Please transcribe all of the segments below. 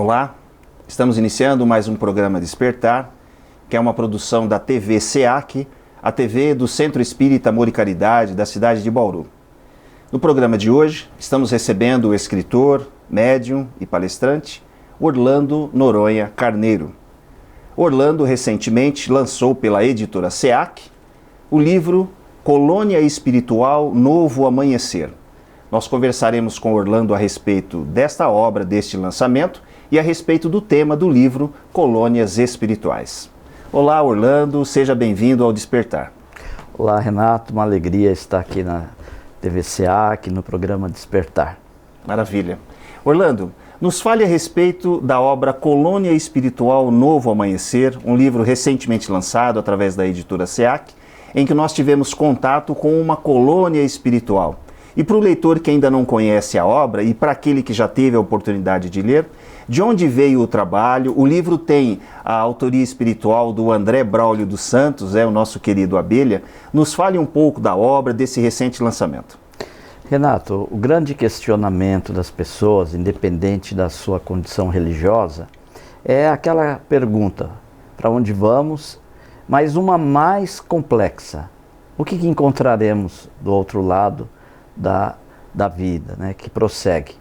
Olá, estamos iniciando mais um programa Despertar, que é uma produção da TV SEAC, a TV do Centro Espírita Amor e Caridade da cidade de Bauru. No programa de hoje, estamos recebendo o escritor, médium e palestrante Orlando Noronha Carneiro. Orlando recentemente lançou pela editora SEAC o livro Colônia Espiritual Novo Amanhecer. Nós conversaremos com Orlando a respeito desta obra, deste lançamento, e a respeito do tema do livro Colônias Espirituais. Olá, Orlando, seja bem-vindo ao Despertar. Olá, Renato, uma alegria estar aqui na TV SEAC, no programa Despertar. Maravilha. Orlando, nos fale a respeito da obra Colônia Espiritual Novo Amanhecer, um livro recentemente lançado através da editora SEAC, em que nós tivemos contato com uma colônia espiritual. E para o leitor que ainda não conhece a obra, e para aquele que já teve a oportunidade de ler, de onde veio o trabalho? O livro tem a autoria espiritual do André Braulio dos Santos, o nosso querido Abelha. Nos fale um pouco da obra, desse recente lançamento. Renato, o grande questionamento das pessoas, independente da sua condição religiosa, é aquela pergunta: para onde vamos? Mas uma mais complexa: o que encontraremos do outro lado da vida, né, que prossegue?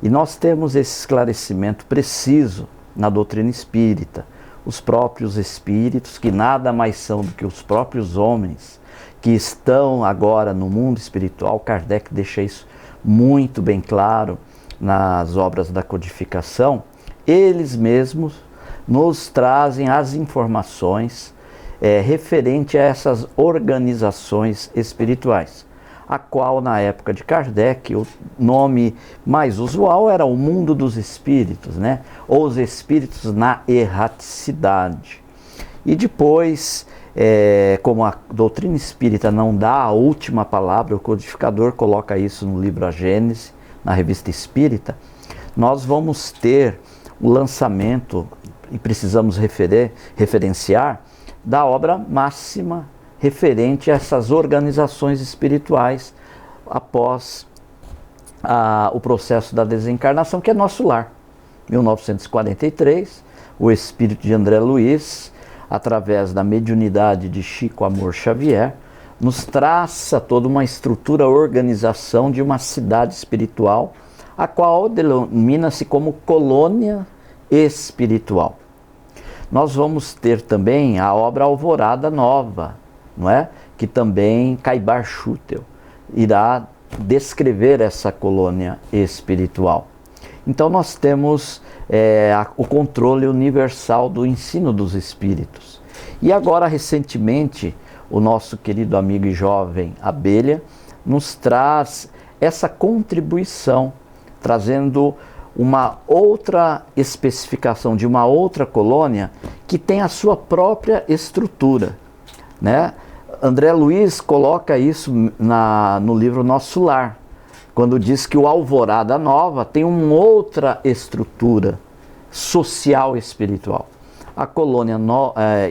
E nós temos esse esclarecimento preciso na doutrina espírita. Os próprios espíritos, que nada mais são do que os próprios homens que estão agora no mundo espiritual, Kardec deixa isso muito bem claro nas obras da codificação, eles mesmos nos trazem as informações referente a essas organizações espirituais, a qual na época de Kardec o nome mais usual era o mundo dos espíritos, né? Ou os espíritos na erraticidade. E depois, como a doutrina espírita não dá a última palavra, o codificador coloca isso no livro A Gênese, na Revista Espírita, nós vamos ter o lançamento, e precisamos referenciar, da obra máxima referente a essas organizações espirituais após o processo da desencarnação, que é Nosso Lar. 1943, o espírito de André Luiz, através da mediunidade de Chico Amor Xavier, nos traça toda uma estrutura, organização de uma cidade espiritual, a qual denomina-se como colônia espiritual. Nós vamos ter também a obra Alvorada Nova, não é? Que também Caibar Schutel irá descrever essa colônia espiritual. Então nós temos o controle universal do ensino dos espíritos. E agora, recentemente, o nosso querido amigo e jovem Abelha nos traz essa contribuição, trazendo uma outra especificação de uma outra colônia que tem a sua própria estrutura, né? André Luiz coloca isso no livro Nosso Lar, quando diz que o Alvorada Nova tem uma outra estrutura social e espiritual. A colônia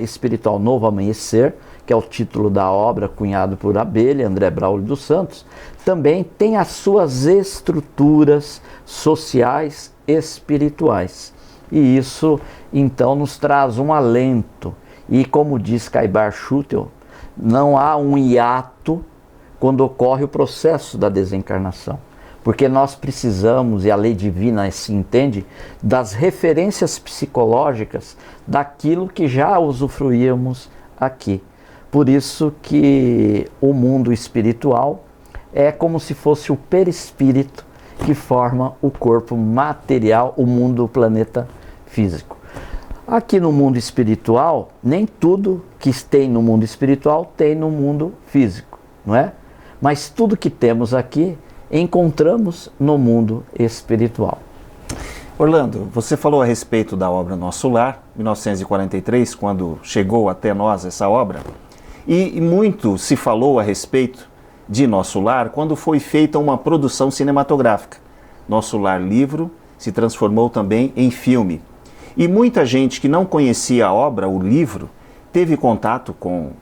espiritual Novo Amanhecer, que é o título da obra cunhado por Abelha, André Braulio dos Santos, também tem as suas estruturas sociais e espirituais. E isso, então, nos traz um alento. E como diz Caibar Schutel, não há um hiato quando ocorre o processo da desencarnação, porque nós precisamos, e a lei divina se entende, das referências psicológicas daquilo que já usufruíamos aqui. Por isso que o mundo espiritual é como se fosse o perispírito que forma o corpo material, o mundo, o planeta físico. Aqui no mundo espiritual, nem tudo que tem no mundo espiritual tem no mundo físico, não é? Mas tudo que temos aqui encontramos no mundo espiritual. Orlando, você falou a respeito da obra Nosso Lar, 1943, quando chegou até nós essa obra, e muito se falou a respeito de Nosso Lar quando foi feita uma produção cinematográfica. Nosso Lar livro se transformou também em filme. E muita gente que não conhecia a obra, o livro, teve contato com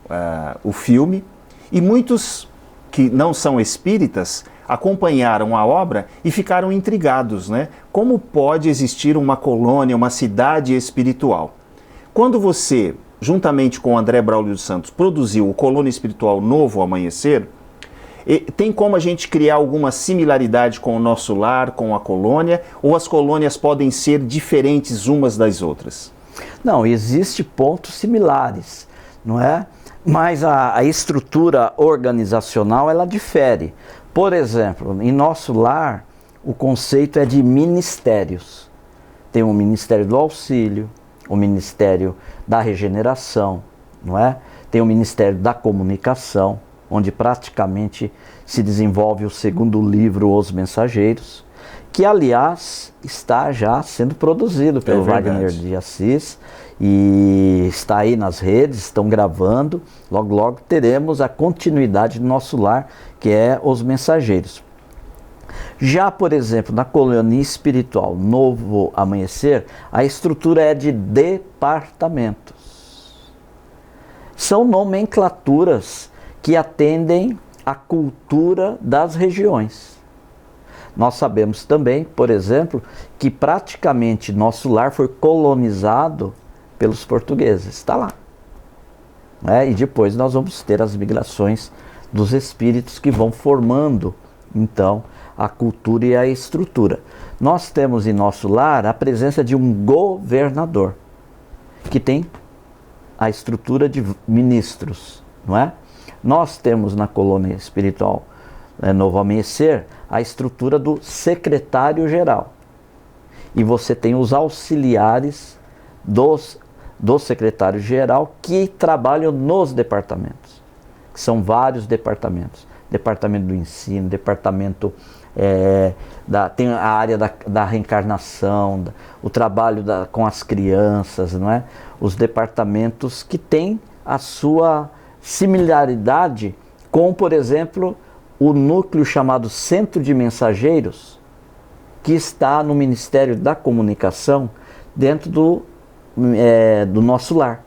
o filme, e muitos que não são espíritas acompanharam a obra e ficaram intrigados, né? Como pode existir uma colônia, uma cidade espiritual? Quando você, juntamente com André Braulio dos Santos, produziu o Colônia Espiritual Novo Amanhecer, tem como a gente criar alguma similaridade com o nosso lar, com a colônia, ou as colônias podem ser diferentes umas das outras? Não, existem pontos similares, não é? Mas a estrutura organizacional, ela difere. Por exemplo, em nosso lar, o conceito é de ministérios. Tem o Ministério do Auxílio, o Ministério da Regeneração, não é? Tem o Ministério da Comunicação, onde praticamente se desenvolve o segundo livro, Os Mensageiros, que, aliás, está já sendo produzido pelo Wagner de Assis, e está aí nas redes, estão gravando. Logo, logo teremos a continuidade do nosso lar, que é Os Mensageiros. Já, por exemplo, na colônia espiritual Novo Amanhecer, a estrutura é de departamentos. São nomenclaturas que atendem à cultura das regiões. Nós sabemos também, por exemplo, que praticamente nosso lar foi colonizado pelos portugueses, está lá. E depois nós vamos ter as migrações dos espíritos que vão formando, então, a cultura e a estrutura. Nós temos em nosso lar a presença de um governador, que tem a estrutura de ministros, não é? Nós temos na colônia espiritual Novo Amanhecer a estrutura do secretário-geral. E você tem os auxiliares do secretário-geral que trabalham nos departamentos, que são vários departamentos. Departamento do ensino, departamento tem a área da reencarnação, o trabalho com as crianças, não é? Os departamentos que têm a sua similaridade com, por exemplo, o núcleo chamado Centro de Mensageiros, que está no Ministério da Comunicação, dentro do nosso lar.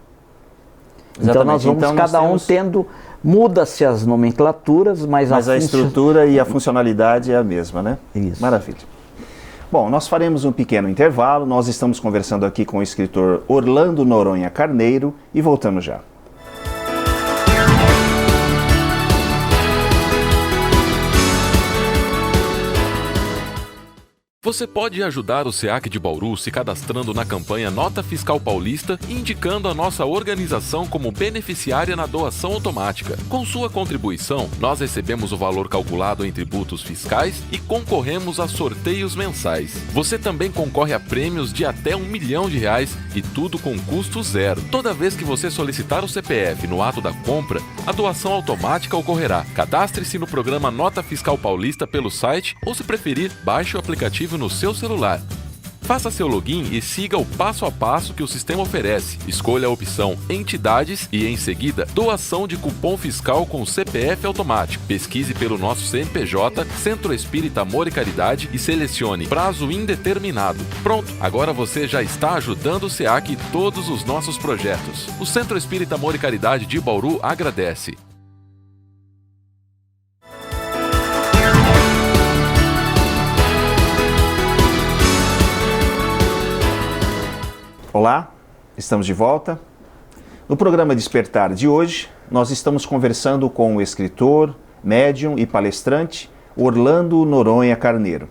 Exatamente. Então nós vamos cada um tendo, muda-se as nomenclaturas, mas a estrutura e a funcionalidade é a mesma, né? Isso. Maravilha. Bom, nós faremos um pequeno intervalo, nós estamos conversando aqui com o escritor Orlando Noronha Carneiro e voltamos já. Você pode ajudar o SEAC de Bauru se cadastrando na campanha Nota Fiscal Paulista e indicando a nossa organização como beneficiária na doação automática. Com sua contribuição, nós recebemos o valor calculado em tributos fiscais e concorremos a sorteios mensais. Você também concorre a prêmios de até R$1 milhão e tudo com custo zero. Toda vez que você solicitar o CPF no ato da compra, a doação automática ocorrerá. Cadastre-se no programa Nota Fiscal Paulista pelo site ou, se preferir, baixe o aplicativo no seu celular. Faça seu login e siga o passo a passo que o sistema oferece. Escolha a opção Entidades e, em seguida, Doação de Cupom Fiscal com CPF automático. Pesquise pelo nosso CNPJ, Centro Espírita Amor e Caridade, e selecione Prazo Indeterminado. Pronto, agora você já está ajudando o SEAC e todos os nossos projetos. O Centro Espírita Amor e Caridade de Bauru agradece. Olá, estamos de volta. No programa Despertar de hoje, nós estamos conversando com o escritor, médium e palestrante Orlando Noronha Carneiro.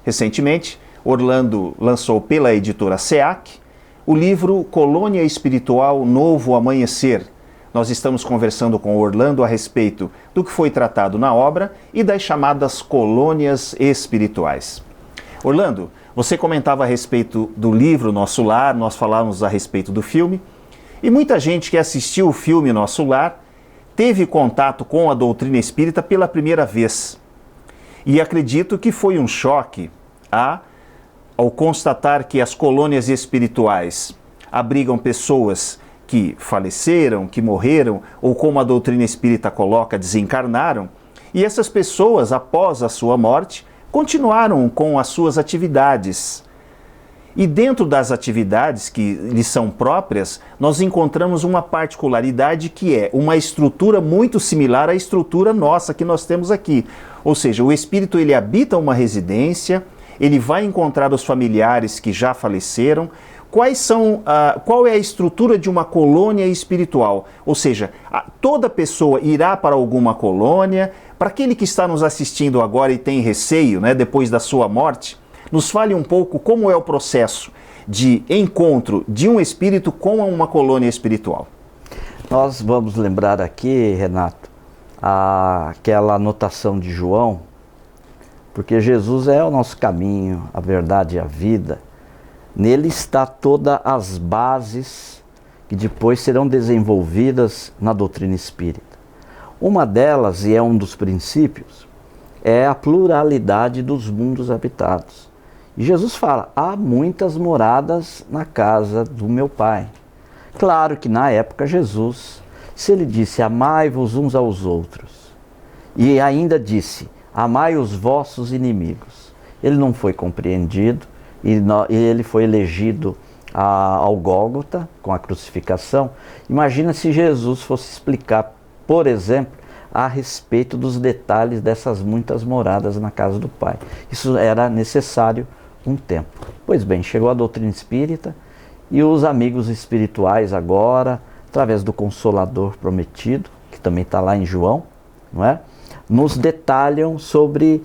Recentemente, Orlando lançou pela editora SEAC o livro Colônia Espiritual Novo Amanhecer. Nós estamos conversando com Orlando a respeito do que foi tratado na obra e das chamadas colônias espirituais. Orlando, você comentava a respeito do livro Nosso Lar, nós falávamos a respeito do filme, e muita gente que assistiu o filme Nosso Lar teve contato com a doutrina espírita pela primeira vez. E acredito que foi um choque ao constatar que as colônias espirituais abrigam pessoas que faleceram, que morreram, ou como a doutrina espírita coloca, desencarnaram, e essas pessoas, após a sua morte, continuaram com as suas atividades. E dentro das atividades que lhes são próprias, nós encontramos uma particularidade que é uma estrutura muito similar à estrutura nossa que nós temos aqui. Ou seja, o espírito ele habita uma residência, ele vai encontrar os familiares que já faleceram. Qual é a estrutura de uma colônia espiritual? Ou seja, toda pessoa irá para alguma colônia. Para aquele que está nos assistindo agora e tem receio, né, depois da sua morte, nos fale um pouco como é o processo de encontro de um espírito com uma colônia espiritual. Nós vamos lembrar aqui, Renato, aquela anotação de João, porque Jesus é o nosso caminho, a verdade e a vida. Nele está todas as bases que depois serão desenvolvidas na doutrina espírita. Uma delas, e é um dos princípios, é a pluralidade dos mundos habitados. E Jesus fala, há muitas moradas na casa do meu Pai. Claro que na época Jesus, se ele disse, amai-vos uns aos outros, e ainda disse, amai os vossos inimigos, ele não foi compreendido, e ele foi elegido ao Gólgota, com a crucificação. Imagina se Jesus fosse explicar, por exemplo, a respeito dos detalhes dessas muitas moradas na casa do Pai. Isso era necessário um tempo. Pois bem, chegou a doutrina espírita e os amigos espirituais agora, através do Consolador prometido, que também está lá em João, não é? Nos detalham sobre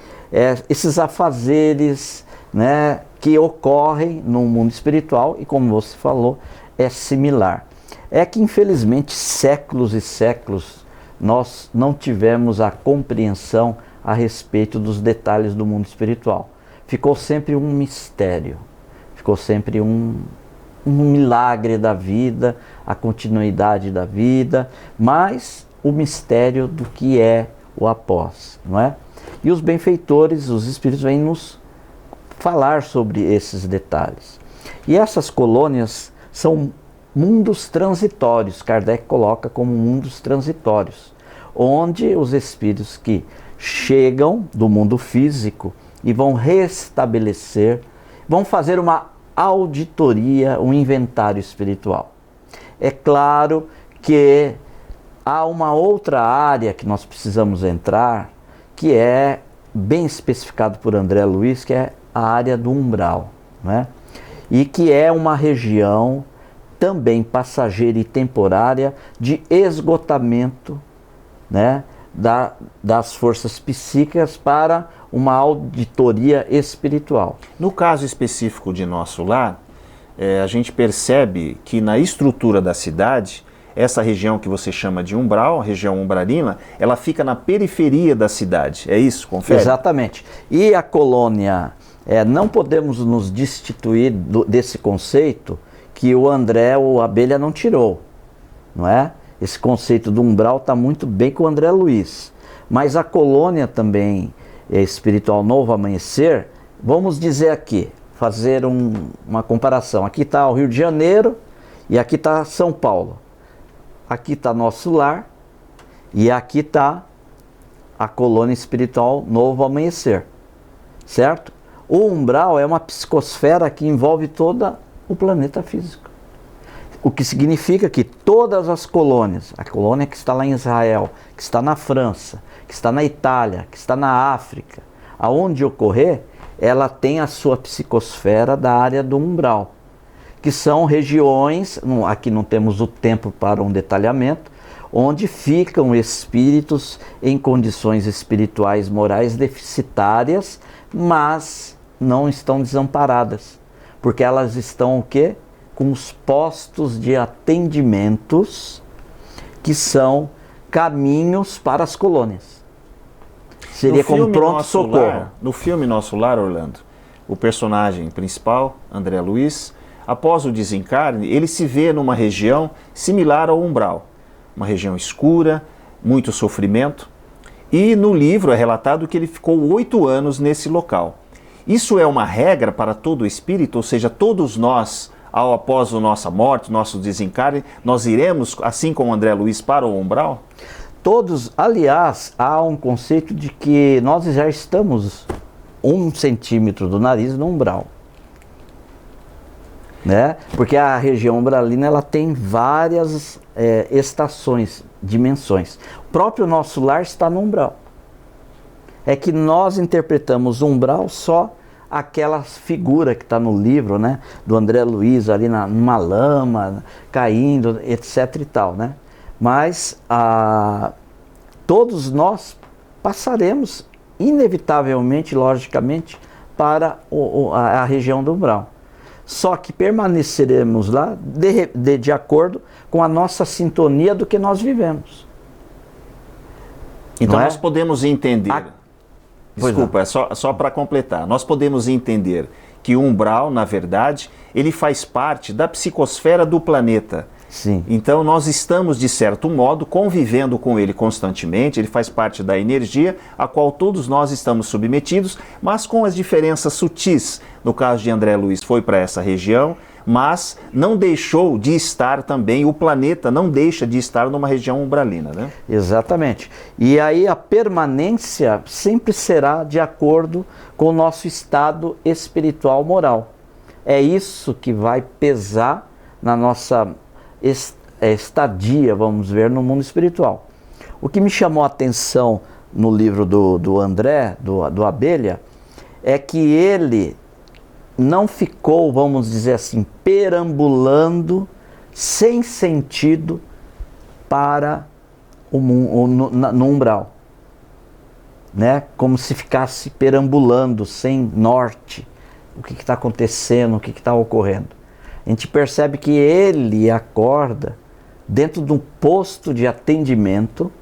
esses afazeres, né, que ocorrem no mundo espiritual e, como você falou, é similar. É que, infelizmente, séculos e séculos nós não tivemos a compreensão a respeito dos detalhes do mundo espiritual. Ficou sempre um mistério, ficou sempre um milagre da vida, a continuidade da vida, mas o mistério do que é o após, não é? E os benfeitores, os espíritos, vêm nos falar sobre esses detalhes. E essas colônias são mundos transitórios, Kardec coloca como mundos transitórios, onde os espíritos que chegam do mundo físico e vão restabelecer, vão fazer uma auditoria, um inventário espiritual. É claro que há uma outra área que nós precisamos entrar, que é bem especificado por André Luiz, que é a área do umbral, né? E que é uma região também passageira e temporária de esgotamento, né, das forças psíquicas para uma auditoria espiritual. No caso específico de nosso lar, a gente percebe que na estrutura da cidade, essa região que você chama de umbral, a região umbralina, ela fica na periferia da cidade, é isso? Confere? Exatamente. E a colônia, não podemos nos destituir desse conceito que o André ou a Abelha não tirou, não é? Esse conceito do umbral está muito bem com o André Luiz. Mas a colônia também espiritual Novo Amanhecer, vamos dizer aqui, fazer uma comparação. Aqui está o Rio de Janeiro e aqui está São Paulo. Aqui está nosso lar e aqui está a colônia espiritual Novo Amanhecer, certo? O umbral é uma psicosfera que envolve todo o planeta físico. O que significa que todas as colônias, a colônia que está lá em Israel, que está na França, que está na Itália, que está na África, aonde ocorrer, ela tem a sua psicosfera da área do umbral, que são regiões, aqui não temos o tempo para um detalhamento, onde ficam espíritos em condições espirituais morais deficitárias, mas não estão desamparadas, porque elas estão o quê? Com os postos de atendimentos que são caminhos para as colônias. Seria como pronto-socorro. No filme Nosso Lar, Orlando, o personagem principal, André Luiz, após o desencarne, ele se vê numa região similar ao umbral. Uma região escura, muito sofrimento. E no livro é relatado que ele ficou 8 anos nesse local. Isso é uma regra para todo espírito, ou seja, todos nós, após a nossa morte, nosso desencarne, nós iremos, assim como André Luiz, para o umbral? Todos, aliás, há um conceito de que nós já estamos 1 centímetro do nariz no umbral. né? Porque a região umbralina ela tem várias estações, dimensões. O próprio nosso lar está no umbral. É que nós interpretamos o umbral só aquela figura que está no livro, né, do André Luiz, ali numa lama, caindo, etc e tal, né? Mas todos nós passaremos inevitavelmente, logicamente, para a região do umbral. Só que permaneceremos lá de acordo com a nossa sintonia do que nós vivemos. Então nós podemos entender... Desculpa, é só para completar. Nós podemos entender que o umbral, na verdade, ele faz parte da psicosfera do planeta. Sim. Então nós estamos, de certo modo, convivendo com ele constantemente, ele faz parte da energia a qual todos nós estamos submetidos, mas com as diferenças sutis. No caso de André Luiz, foi para essa região, mas não deixou de estar também, o planeta não deixa de estar numa região umbralina, né? Exatamente. E aí a permanência sempre será de acordo com o nosso estado espiritual moral. É isso que vai pesar na nossa estadia, vamos ver, no mundo espiritual. O que me chamou a atenção no livro do André, do Abelha, é que ele não ficou, vamos dizer assim, perambulando sem sentido para no umbral, né? Como se ficasse perambulando sem norte. O que está acontecendo, o que está ocorrendo. A gente percebe que ele acorda dentro de um posto de atendimento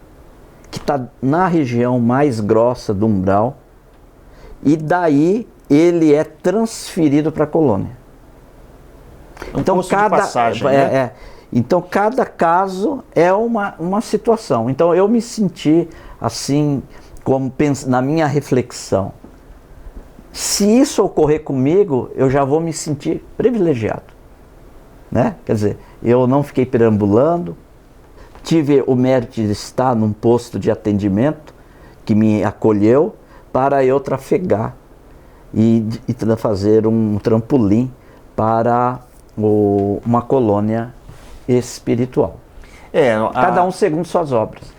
que está na região mais grossa do umbral, e daí ele é transferido para a colônia. Então cada passagem, né? Então cada caso é uma situação. Então eu me senti assim, como na minha reflexão, se isso ocorrer comigo, eu já vou me sentir privilegiado, né? Quer dizer, eu não fiquei perambulando, tive o mérito de estar num posto de atendimento que me acolheu para eu trafegar e fazer um trampolim para uma colônia espiritual. Cada um segundo suas obras.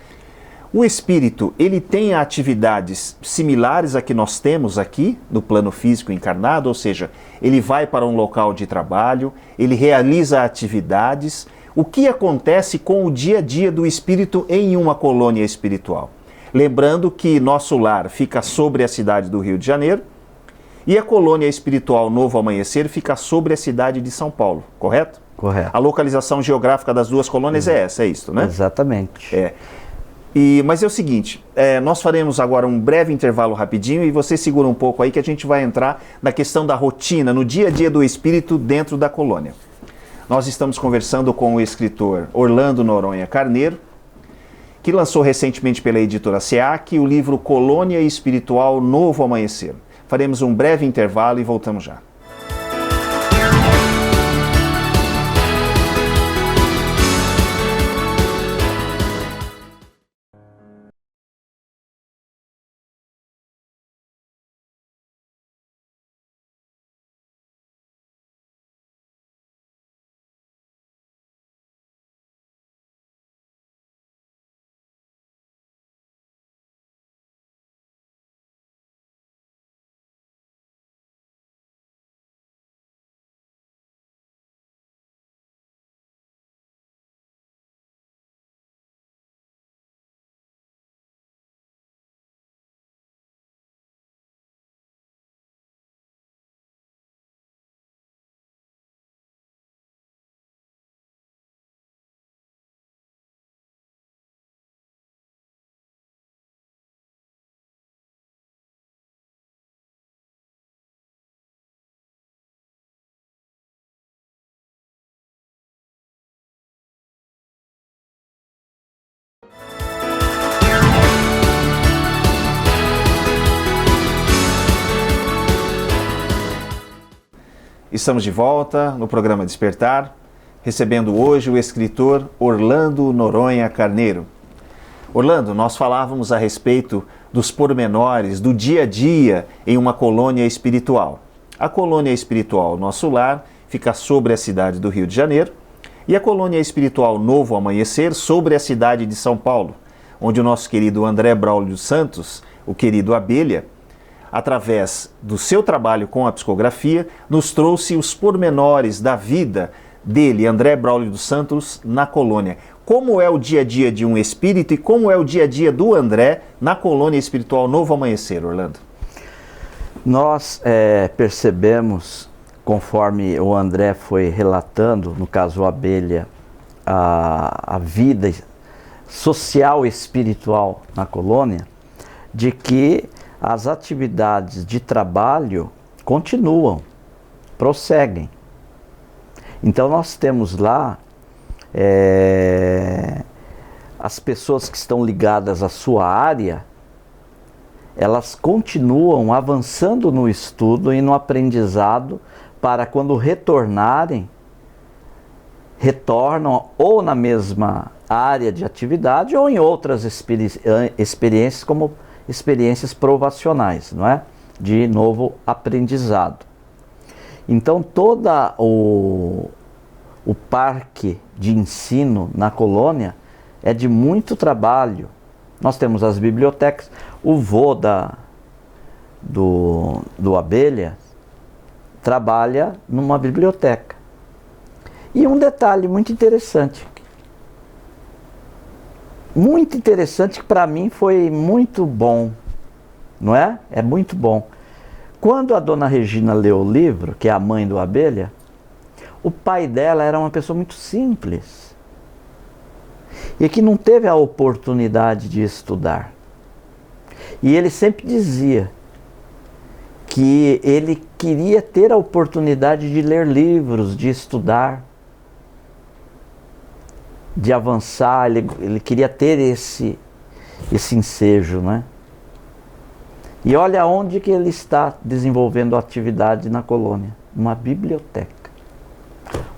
O espírito, ele tem atividades similares a que nós temos aqui no plano físico encarnado, ou seja, ele vai para um local de trabalho, ele realiza atividades. O que acontece com o dia a dia do espírito em uma colônia espiritual? Lembrando que nosso lar fica sobre a cidade do Rio de Janeiro e a colônia espiritual Novo Amanhecer fica sobre a cidade de São Paulo, correto? Correto. A localização geográfica das duas colônias é essa, é isso, né? Exatamente. Mas é o seguinte, nós faremos agora um breve intervalo rapidinho e você segura um pouco aí que a gente vai entrar na questão da rotina, no dia a dia do espírito dentro da colônia. Nós estamos conversando com o escritor Orlando Noronha Carneiro, que lançou recentemente pela editora SEAC o livro Colônia Espiritual Novo Amanhecer. Faremos um breve intervalo e voltamos já. Estamos de volta no programa Despertar, recebendo hoje o escritor Orlando Noronha Carneiro. Orlando, nós falávamos a respeito dos pormenores do dia a dia em uma colônia espiritual. A colônia espiritual, nosso lar, fica sobre a cidade do Rio de Janeiro, e a colônia espiritual Novo Amanhecer sobre a cidade de São Paulo, onde o nosso querido André Braulio dos Santos, o querido Abelha, através do seu trabalho com a psicografia, nos trouxe os pormenores da vida dele, André Braulio dos Santos, na colônia. Como é o dia a dia de um espírito e como é o dia a dia do André na colônia espiritual Novo Amanhecer, Orlando? Nós percebemos, conforme o André foi relatando, no caso o Abelha, a vida social e espiritual na colônia, de que as atividades de trabalho continuam, prosseguem. Então nós temos lá as pessoas que estão ligadas à sua área, elas continuam avançando no estudo e no aprendizado para quando retornarem, retornam ou na mesma área de atividade ou em outras experiências, como experiências provacionais, não é? De novo aprendizado. Então todo o parque de ensino na colônia é de muito trabalho. Nós temos as bibliotecas. O vô do Abelha trabalha numa biblioteca. E um detalhe muito interessante que para mim foi muito bom, não é? É muito bom. Quando a dona Regina leu o livro, que é a mãe do Abelha, o pai dela era uma pessoa muito simples e que não teve a oportunidade de estudar. E ele sempre dizia que ele queria ter a oportunidade de ler livros, de estudar, de avançar, ele queria ter esse ensejo, né? E olha onde que ele está desenvolvendo a atividade na colônia, uma biblioteca.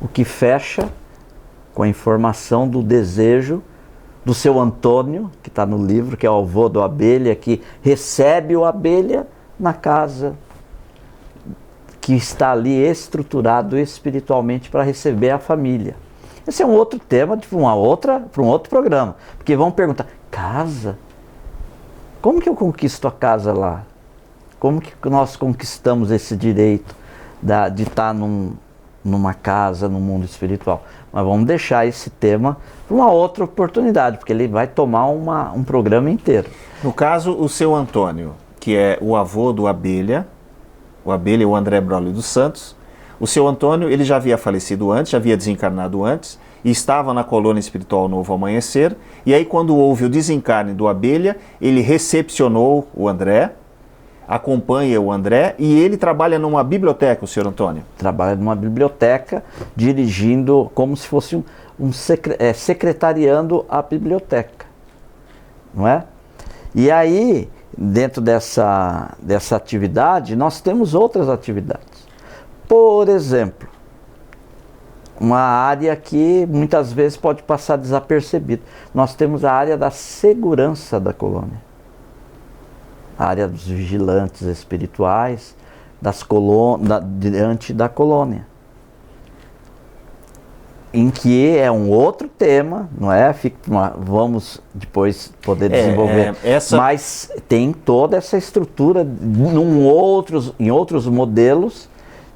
O que fecha com a informação do desejo do seu Antônio, que está no livro, que é o avô do Abelha, que recebe o Abelha na casa, que está ali estruturado espiritualmente para receber a família. Esse é um outro tema para um outro programa, porque vão perguntar, casa? Como que eu conquisto a casa lá? Como que nós conquistamos esse direito de estar numa casa, no mundo espiritual? Mas vamos deixar esse tema para uma outra oportunidade, porque ele vai tomar um programa inteiro. No caso, o seu Antônio, que é o avô do Abelha, o Abelha é o André Braulio dos Santos. O seu Antônio, ele já havia falecido antes, já havia desencarnado antes, e estava na colônia espiritual Novo Amanhecer. E aí, quando houve o desencarne do Abelha, ele recepcionou o André, acompanha o André, e ele trabalha numa biblioteca, o senhor Antônio? Trabalha numa biblioteca, dirigindo como se fosse secretariando a biblioteca, não é? E aí, dentro dessa atividade, nós temos outras atividades. Por exemplo, uma área que muitas vezes pode passar desapercebida. Nós temos a área da segurança da colônia. A área dos vigilantes espirituais, diante da colônia. Em que é um outro tema, não é? Vamos depois poder desenvolver. Mas tem toda essa estrutura em outros modelos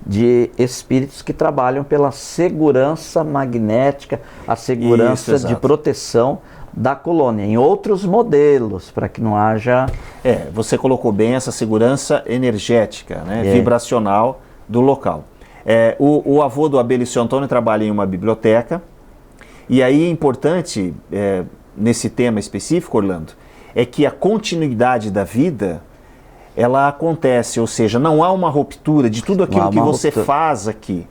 de espíritos que trabalham pela segurança magnética, a segurança de proteção da colônia, em outros modelos, para que não haja... Você colocou bem essa segurança energética, né? Vibracional do local. O avô do Abelha e seu Antônio trabalha em uma biblioteca, e aí é importante, nesse tema específico, Orlando, é que a continuidade da vida, ela acontece, ou seja, não há uma ruptura de tudo aquilo que você faz aqui.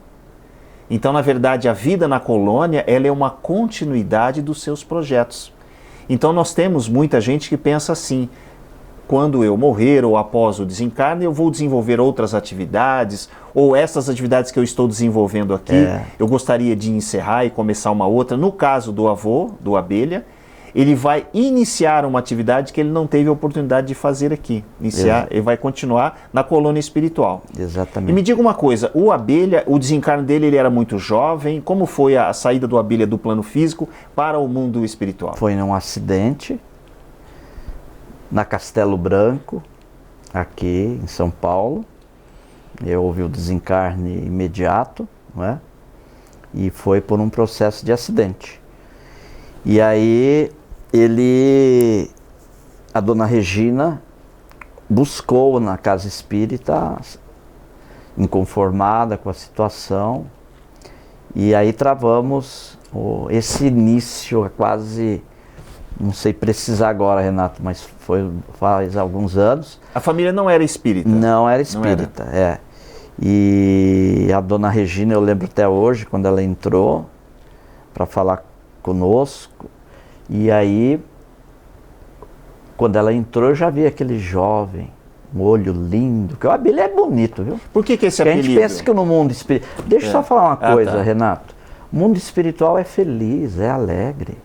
Então, na verdade, a vida na colônia, ela é uma continuidade dos seus projetos. Então, nós temos muita gente que pensa assim, quando eu morrer ou após o desencarne, eu vou desenvolver outras atividades, ou essas atividades que eu estou desenvolvendo aqui, eu gostaria de encerrar e começar uma outra. No caso do avô, do Abelha, ele vai iniciar uma atividade que ele não teve a oportunidade de fazer aqui. Ele vai continuar na colônia espiritual. Exatamente. E me diga uma coisa, o Abelha, o desencarne dele, ele era muito jovem, como foi a saída do Abelha do plano físico para o mundo espiritual? Foi num acidente na Castelo Branco, aqui em São Paulo. Houve o desencarne imediato, não é? E foi por um processo de acidente. E aí a dona Regina buscou na casa espírita, inconformada com a situação, e aí travamos esse início, quase, não sei precisar agora, Renato, mas foi faz alguns anos. A família não era espírita? Não era espírita, não era. E a dona Regina, eu lembro até hoje, quando ela entrou para falar conosco, e aí, quando ela entrou, eu já vi aquele jovem, um olho lindo, porque o Abelha é bonito, viu? Por que esse porque apelido? A gente pensa que no mundo espiritual... Deixa eu só falar uma coisa, tá. Renato. O mundo espiritual é feliz, é alegre.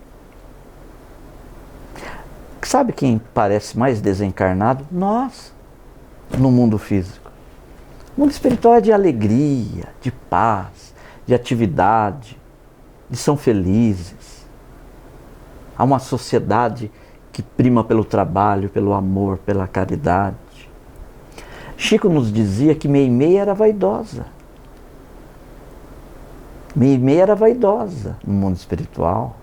Sabe quem parece mais desencarnado? Nós, no mundo físico. O mundo espiritual é de alegria, de paz, de atividade, de são felizes. Há uma sociedade que prima pelo trabalho, pelo amor, pela caridade. Chico nos dizia que Meimei era vaidosa. Meimei era vaidosa no mundo espiritual.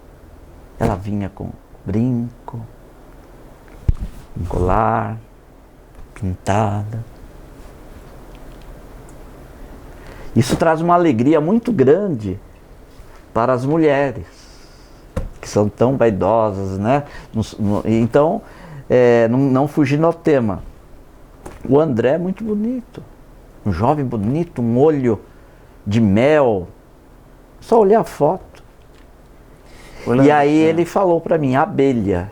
Ela vinha com brinco, um colar, pintada. Isso traz uma alegria muito grande para as mulheres, que são tão vaidosas, né? Então, não fugindo ao tema, o André é muito bonito, um jovem bonito, um olho de mel, só olhar a foto. E aí ele falou para mim, Abelha,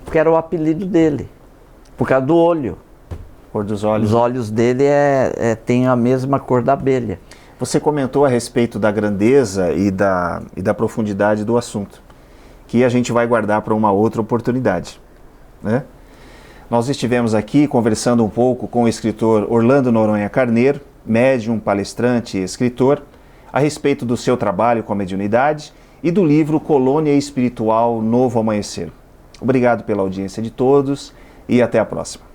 porque era o apelido dele, por causa do olho. Cor dos olhos. Os olhos dele têm a mesma cor da abelha. Você comentou a respeito da grandeza e da profundidade do assunto, que a gente vai guardar para uma outra oportunidade, né? Nós estivemos aqui conversando um pouco com o escritor Orlando Noronha Carneiro, médium, palestrante e escritor, a respeito do seu trabalho com a mediunidade e do livro Colônia Espiritual Novo Amanhecer. Obrigado pela audiência de todos e até a próxima.